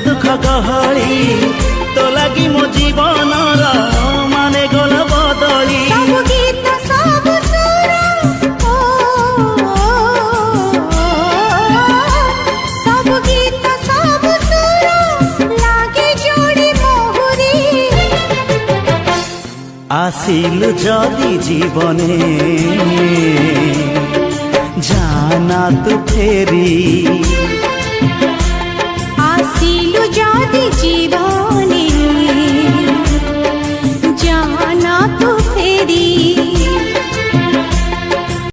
दुख गहली तो लगी मो जीवन माने गला बदली सब गीत सब सुर सब गीत सब सुर लागे जोड़ी मोहरी आसिलु जदि जीवने जाना तू फेरी